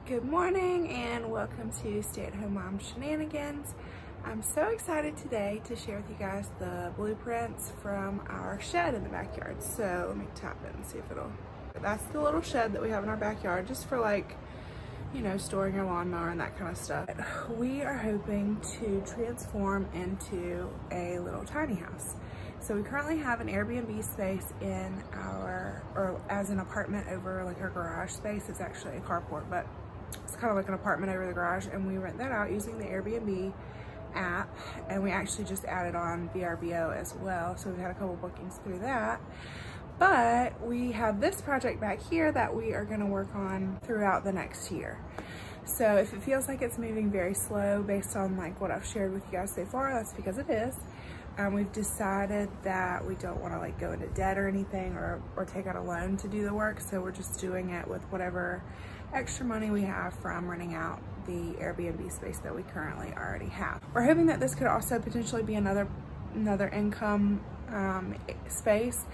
Good morning and welcome to Stay at Home Mom Shenanigans. I'm so excited today to share with you guys the blueprints from our shed in the backyard. So let me tap it and see if it'll, that's the little shed that we have in our backyard just for, like, you know, storing your lawnmower and that kind of stuff. We are hoping to transform into a little tiny house. So we currently have an Airbnb space in our, or as an apartment over like our garage space. It's actually a carport, but it's kind of like an apartment over the garage, and we rent that out using the Airbnb app, and we actually just added on VRBO as well. So we've had a couple bookings through that. But we have this project back here that we are going to work on throughout the next year. So if it feels like it's moving very slow based on like what I've shared with you guys so far, that's because it is. We've decided that we don't want to like go into debt or anything or take out a loan to do the work. So we're just doing it with whatever extra money we have from renting out the Airbnb space that we currently already have. We're hoping that this could also potentially be another income space,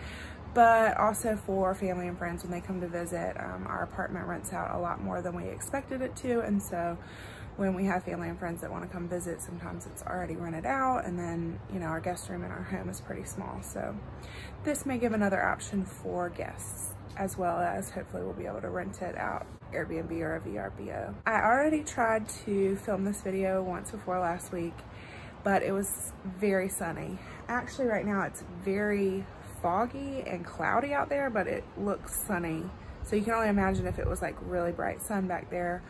but also for family and friends when they come to visit. Our apartment rents out a lot more than we expected it to, and so when we have family and friends that want to come visit, sometimes it's already rented out, and then, you know, our guest room in our home is pretty small. So this may give another option for guests, as well as hopefully we'll be able to rent it out Airbnb or a VRBO. I already tried to film this video once before last week, but it was very sunny. Actually right now it's very foggy and cloudy out there, but it looks sunny. So you can only imagine if it was like really bright sun back there,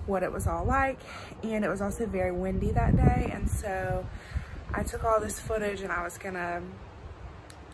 what it was all like. And it was also very windy that day, and so I took all this footage and I was gonna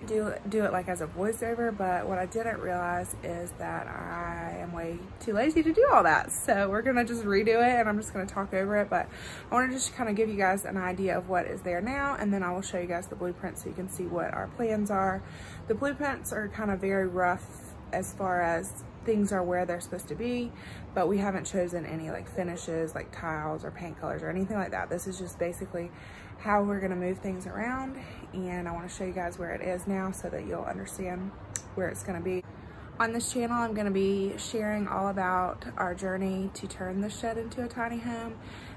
do it like as a voiceover, but what I didn't realize is that I am way too lazy to do all that. So we're gonna just redo it, and I'm just gonna talk over it. But I want to just kind of give you guys an idea of what is there now, and then I will show you guys the blueprint so you can see what our plans are. The blueprints are kind of very rough as far as things are where they're supposed to be, but we haven't chosen any like finishes like tiles or paint colors or anything like that. This is just basically how we're going to move things around, and I want to show you guys where it is now so that you'll understand where it's going to be. On this channel, I'm going to be sharing all about our journey to turn the shed into a tiny home,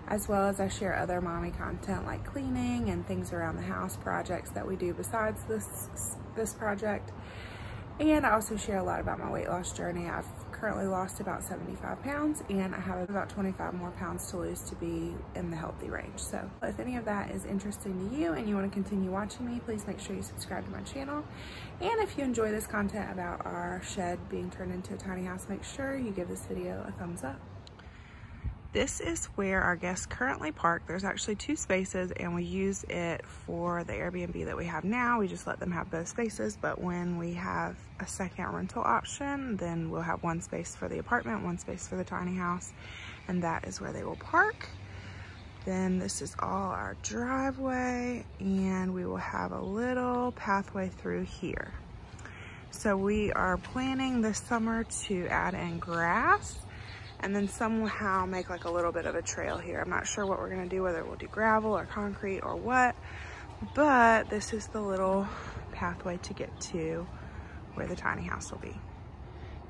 as well as I share other mommy content like cleaning and things around the house, projects that we do besides this project. And I also share a lot about my weight loss journey. I've currently lost about 75 pounds, and I have about 25 more pounds to lose to be in the healthy range. So if any of that is interesting to you and you want to continue watching me, please make sure you subscribe to my channel. And if you enjoy this content about our shed being turned into a tiny house, make sure you give this video a thumbs up. This is where our guests currently park. There's actually two spaces, and we use it for the Airbnb that we have now. We just let them have both spaces, but when we have a second rental option, then we'll have one space for the apartment, one space for the tiny house, and that is where they will park. Then this is all our driveway, and we will have a little pathway through here. So we are planning this summer to add in grass, and then somehow make like a little bit of a trail here. I'm not sure what we're gonna do, whether we'll do gravel or concrete or what, but this is the little pathway to get to where the tiny house will be.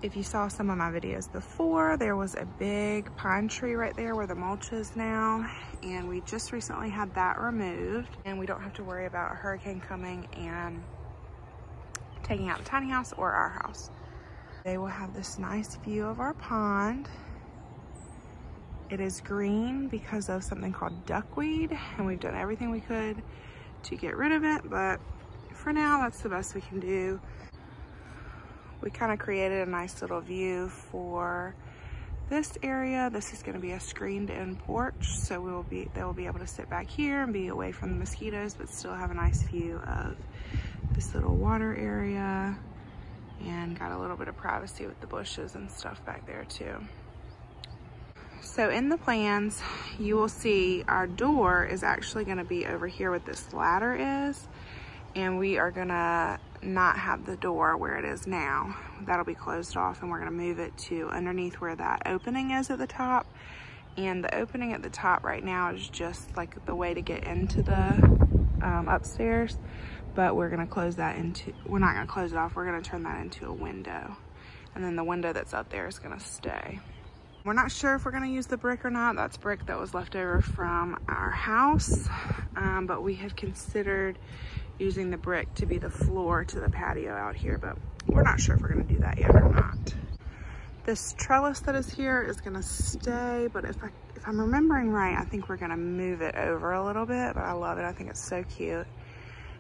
If you saw some of my videos before, there was a big pine tree right there where the mulch is now, and we just recently had that removed, and we don't have to worry about a hurricane coming and taking out the tiny house or our house. They will have this nice view of our pond. It is green because of something called duckweed, and we've done everything we could to get rid of it, but for now, that's the best we can do. We kind of created a nice little view for this area. This is going to be a screened-in porch, so they will be able to sit back here and be away from the mosquitoes, but still have a nice view of this little water area, and got a little bit of privacy with the bushes and stuff back there too. So in the plans, you will see our door is actually going to be over here where this ladder is, and we are going to not have the door where it is now. That'll be closed off, and we're going to move it to underneath where that opening is at the top. And the opening at the top right now is just like the way to get into the upstairs, but we're going to close that into, we're not going to close it off, we're going to turn that into a window, and then the window that's up there is going to stay. We're not sure if we're gonna use the brick or not. That's brick that was left over from our house, but we have considered using the brick to be the floor to the patio out here, but we're not sure if we're gonna do that yet or not. This trellis that is here is gonna stay, but if I'm remembering right, I think we're gonna move it over a little bit, but I love it. I think it's so cute.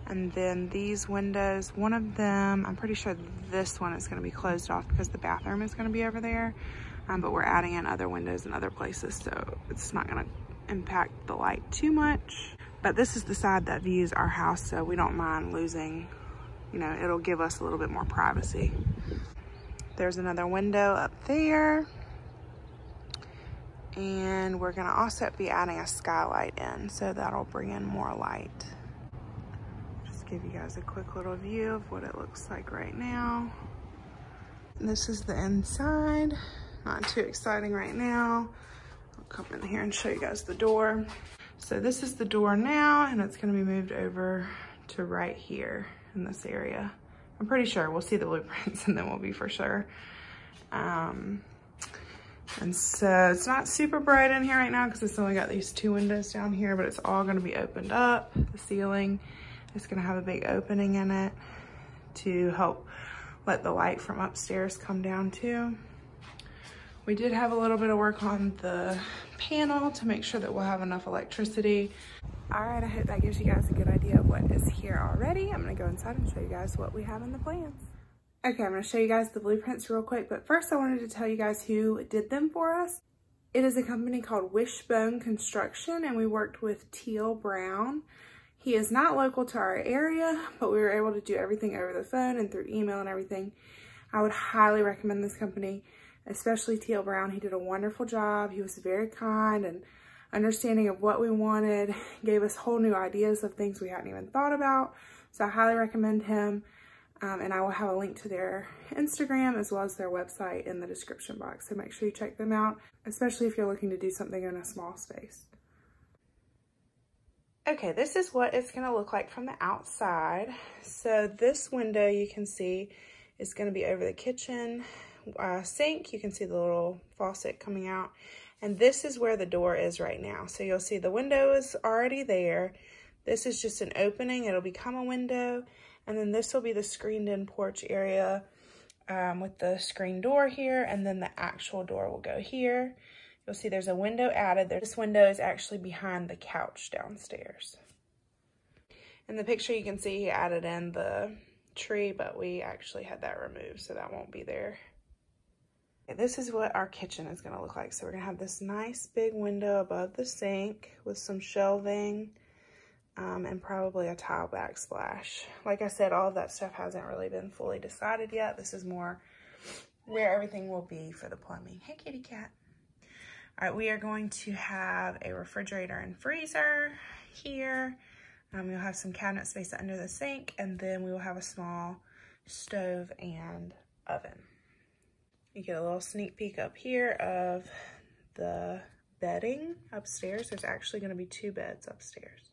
And then these windows, one of them, I'm pretty sure this one is gonna be closed off because the bathroom is gonna be over there. But we're adding in other windows in other places, so it's not gonna impact the light too much. But this is the side that views our house, so we don't mind losing, you know, it'll give us a little bit more privacy. There's another window up there. And we're gonna also be adding a skylight in, so that'll bring in more light. Just give you guys a quick little view of what it looks like right now. This is the inside. Not too exciting right now. I'll come in here and show you guys the door. So this is the door now, and it's gonna be moved over to right here in this area. I'm pretty sure. We'll see the blueprints and then we'll be for sure. And so it's not super bright in here right now because it's only got these 2 windows down here, but it's all gonna be opened up. The ceiling is gonna have a big opening in it to help let the light from upstairs come down too. We did have a little bit of work on the panel to make sure that we'll have enough electricity. All right, I hope that gives you guys a good idea of what is here already. I'm gonna go inside and show you guys what we have in the plans. Okay, I'm gonna show you guys the blueprints real quick, but first I wanted to tell you guys who did them for us. It is a company called Wishbone Construction, and we worked with Teal Brown. He is not local to our area, but we were able to do everything over the phone and through email and everything. I would highly recommend this company, especially Teal Brown. He did a wonderful job. He was very kind and understanding of what we wanted, gave us whole new ideas of things we hadn't even thought about. So I highly recommend him. And I will have a link to their Instagram as well as their website in the description box. So make sure you check them out, especially if you're looking to do something in a small space. Okay, this is what it's gonna look like from the outside. So this window you can see is gonna be over the kitchen sink. You can see the little faucet coming out. And this is where the door is right now. So you'll see the window is already there. This is just an opening. It'll become a window. And then this will be the screened in porch area with the screen door here. And then the actual door will go here. You'll see there's a window added there. This window is actually behind the couch downstairs. In the picture you can see he added in the tree, but we actually had that removed, so that won't be there. This is what our kitchen is gonna look like. So we're gonna have this nice big window above the sink with some shelving and probably a tile backsplash. Like I said, all of that stuff hasn't really been fully decided yet. This is more where everything will be for the plumbing. Hey, kitty cat. All right, we are going to have a refrigerator and freezer here. We'll have some cabinet space under the sink, and then we will have a small stove and oven. You get a little sneak peek up here of the bedding upstairs. There's actually gonna be 2 beds upstairs.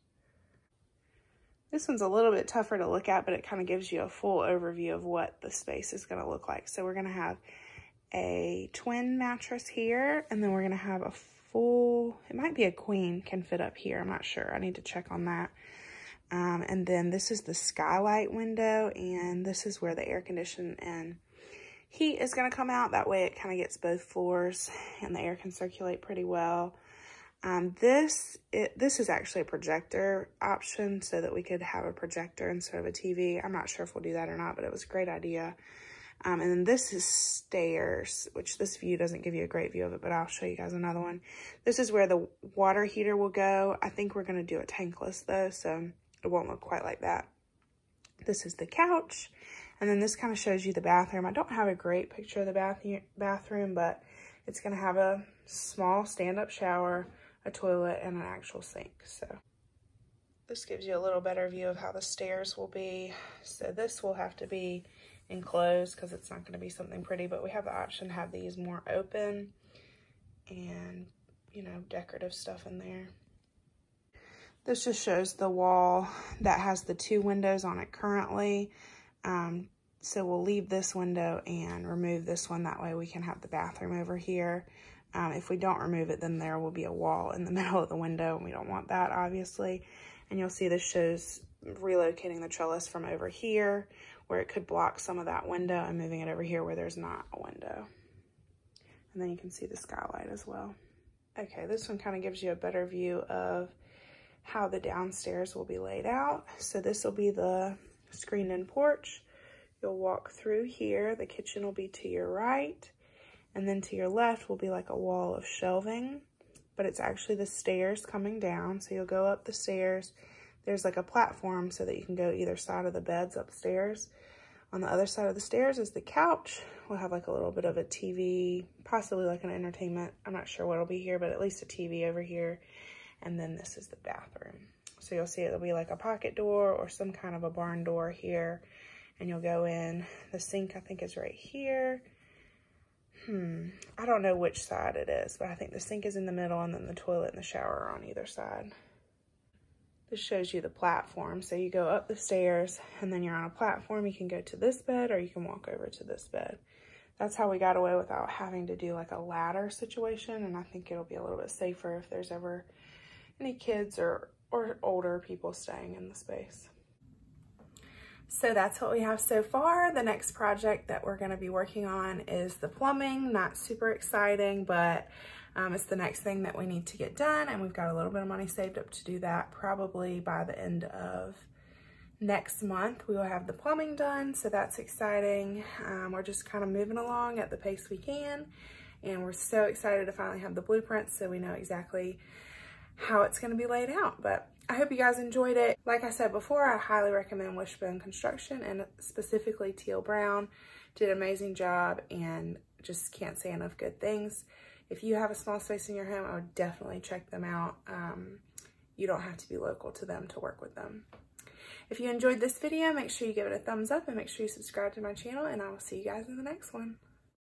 This one's a little bit tougher to look at, but it kind of gives you a full overview of what the space is gonna look like. So we're gonna have a twin mattress here, and then we're gonna have a full, it might be a queen can fit up here. I'm not sure, I need to check on that. And then this is the skylight window, and this is where the air condition and heat is gonna come out. That way it kind of gets both floors and the air can circulate pretty well. This is actually a projector option so that we could have a projector instead of a TV. I'm not sure if we'll do that or not, but it was a great idea. And then this is stairs, which this view doesn't give you a great view of it, but I'll show you guys another one. This is where the water heater will go. I think we're gonna do it tankless though, so it won't look quite like that. This is the couch. And then this kind of shows you the bathroom. I don't have a great picture of the bathroom, but it's gonna have a small stand-up shower, a toilet, and an actual sink. So this gives you a little better view of how the stairs will be. So this will have to be enclosed because it's not gonna be something pretty, but we have the option to have these more open and, you know, decorative stuff in there. This just shows the wall that has the 2 windows on it currently. So we'll leave this window and remove this one. That way we can have the bathroom over here. If we don't remove it, then there will be a wall in the middle of the window, and we don't want that, obviously. And you'll see this shows relocating the trellis from over here, where it could block some of that window, and moving it over here where there's not a window. And then you can see the skylight as well. Okay, this one kind of gives you a better view of how the downstairs will be laid out. So this will be the screened-in porch. You'll walk through here. The kitchen will be to your right. And then to your left will be like a wall of shelving, but it's actually the stairs coming down. So you'll go up the stairs. There's like a platform so that you can go either side of the beds upstairs. On the other side of the stairs is the couch. We'll have like a little bit of a TV, possibly like an entertainment. I'm not sure what'll be here, but at least a TV over here. And then this is the bathroom. So you'll see it'll be like a pocket door or some kind of a barn door here. And you'll go in. The sink, I think, is right here. I don't know which side it is, but I think the sink is in the middle, and then the toilet and the shower are on either side. This shows you the platform. So you go up the stairs, and then you're on a platform. You can go to this bed, or you can walk over to this bed. That's how we got away without having to do like a ladder situation, and I think it'll be a little bit safer if there's ever any kids or older people staying in the space. So that's what we have so far. The next project that we're going to be working on is the plumbing. Not super exciting, but it's the next thing that we need to get done, and we've got a little bit of money saved up to do that. Probably by the end of next month we will have the plumbing done, so that's exciting. We're just kind of moving along at the pace we can, and we're so excited to finally have the blueprints so we know exactly how it's going to be laid out. But I hope you guys enjoyed it. Like I said before, I highly recommend Wishbone Construction, and specifically Teal Brown. Did an amazing job, and just can't say enough good things. If you have a small space in your home, I would definitely check them out. You don't have to be local to them to work with them. If you enjoyed this video, make sure you give it a thumbs up, and make sure you subscribe to my channel, and I will see you guys in the next one.